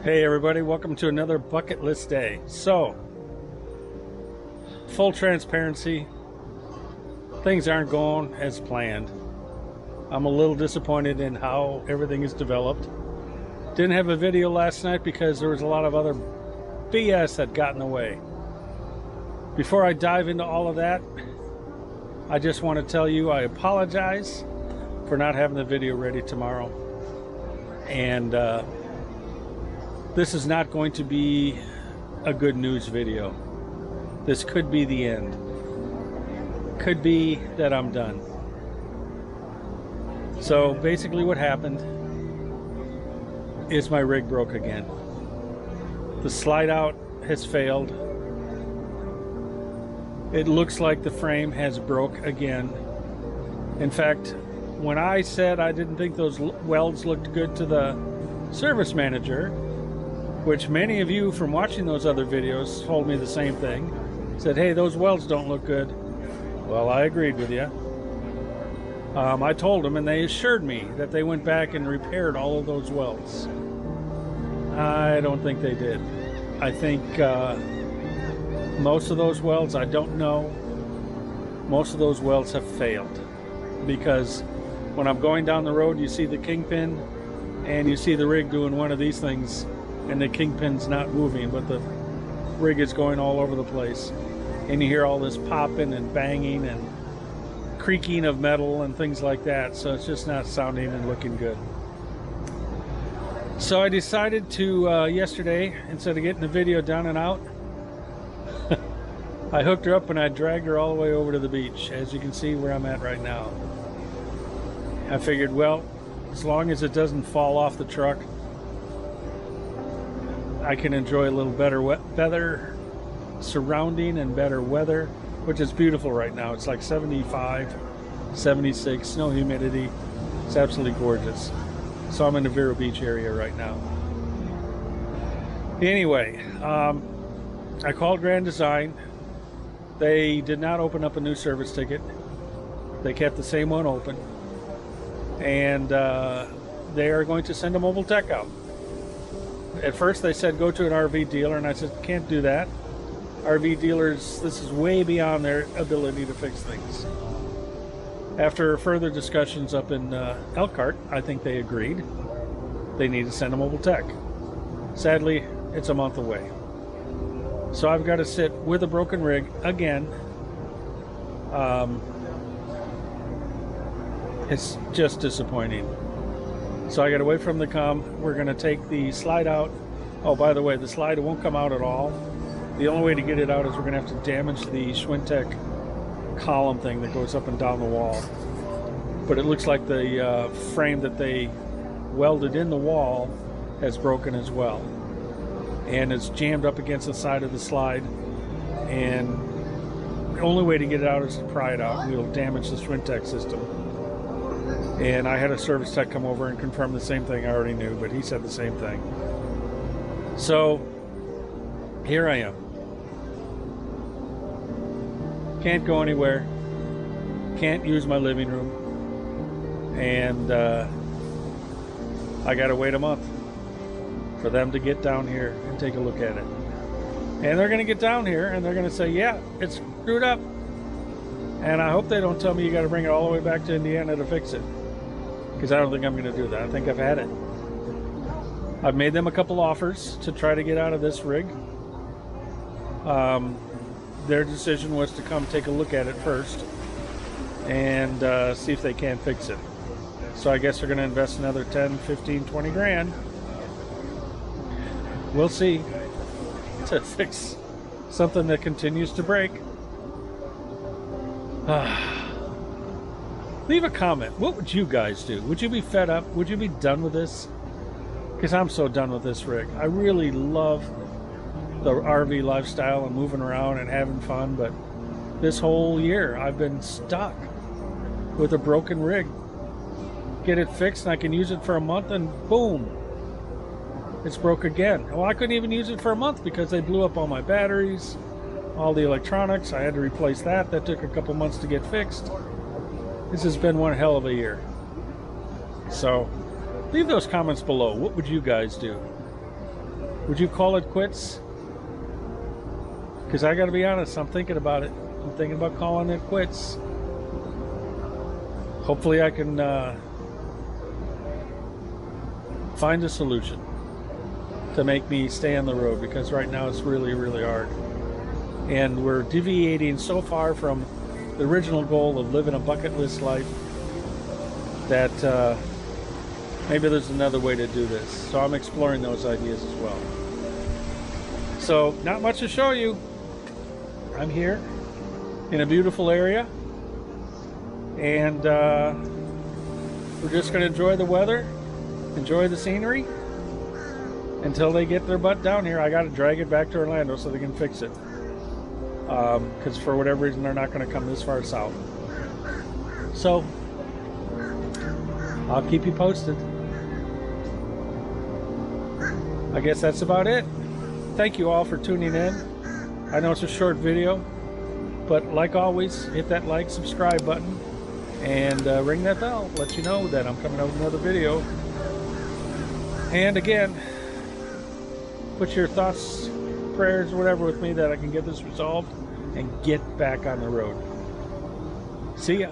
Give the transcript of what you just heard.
Hey everybody, welcome to another bucket list day. So, full transparency, things aren't going as planned. I'm a little disappointed in how everything is developed. Didn't have a video last night because there was a lot of other BS that got in the way. Before I dive into all of that, I just want to tell you I apologize for not having the video ready tomorrow. And this is not going to be a good news video. This could be the end. Could be that I'm done. So basically what happened is my rig broke again. The slide out has failed. It looks like the frame has broke again. In fact, when I said I didn't think those welds looked good to the service manager, which many of you from watching those other videos told me the same thing, said, hey, those welds don't look good. Well, I agreed with you. I told them, and they assured me that they went back and repaired all of those welds. I don't think they did. I think most of those welds, I don't know, most of those welds have failed, because when I'm going down the road, you see the kingpin and you see the rig doing one of these things, and the kingpin's not moving, but the rig is going all over the place. And you hear all this popping and banging and creaking of metal and things like that. So it's just not sounding and looking good. So I decided to, yesterday, instead of getting the video done and out, I hooked her up and I dragged her all the way over to the beach, as you can see where I'm at right now. I figured, well, as long as it doesn't fall off the truck, I can enjoy a little better weather surrounding and better weather, which is beautiful right now. It's like 75, 76, no humidity. It's absolutely gorgeous. So I'm in the Vero Beach area right now. Anyway, I called Grand Design. They did not open up a new service ticket. They kept the same one open. And they are going to send a mobile tech out. At first they said go to an RV dealer, and I said can't do that. RV dealers, this is way beyond their ability to fix things. After further discussions up in Elkhart, I think they agreed they need to send a mobile tech. Sadly, it's a month away. So I've got to sit with a broken rig again. It's just disappointing. So I got to wait for them to come. We're going to take the slide out. Oh, by the way, the slide won't come out at all. The only way to get it out is we're going to have to damage the Schwintek column thing that goes up and down the wall. But it looks like the frame that they welded in the wall has broken as well. And it's jammed up against the side of the slide. And the only way to get it out is to pry it out. We'll damage the Schwintek system. And I had a service tech come over and confirm the same thing I already knew, but he said the same thing. So here I am. Can't go anywhere. Can't use my living room. And I gotta wait a month for them to get down here and take a look at it. And they're gonna get down here and they're gonna say, yeah, it's screwed up. And I hope they don't tell me you gotta bring it all the way back to Indiana to fix it, because I don't think I'm going to do that. I think I've had it. I've made them a couple offers to try to get out of this rig. Their decision was to come take a look at it first and see if they can fix it. So I guess they're going to invest another 10, 15, 20 grand. We'll see, to fix something that continues to break. Leave a comment. What would you guys do? Would you be fed up? Would you be done with this? Because I'm so done with this rig. I really love the RV lifestyle and moving around and having fun, but this whole year I've been stuck with a broken rig. Get it fixed and I can use it for a month and boom, it's broke again. Well, I couldn't even use it for a month because they blew up all my batteries, all the electronics. I had to replace that. That took a couple months to get fixed. This has been one hell of a year. So leave those comments below. What would you guys do? Would you call it quits? Because I got to be honest, I'm thinking about it. I'm thinking about calling it quits. Hopefully I can find a solution to make me stay on the road, because right now it's really, really hard. And we're deviating so far from the original goal of living a bucket list life that maybe there's another way to do this. So I'm exploring those ideas as well. So not much to show you. I'm here in a beautiful area, and we're just going to enjoy the weather, enjoy the scenery until they get their butt down here. I got to drag it back to Orlando so they can fix it, because for whatever reason they're not going to come this far south. So I'll keep you posted. I guess that's about it. Thank you all for tuning in. I know it's a short video, but like always, hit that like, subscribe button, and ring that bell. Let you know that I'm coming out with another video. And again, put your thoughts, prayers, whatever with me that I can get this resolved and get back on the road. See ya.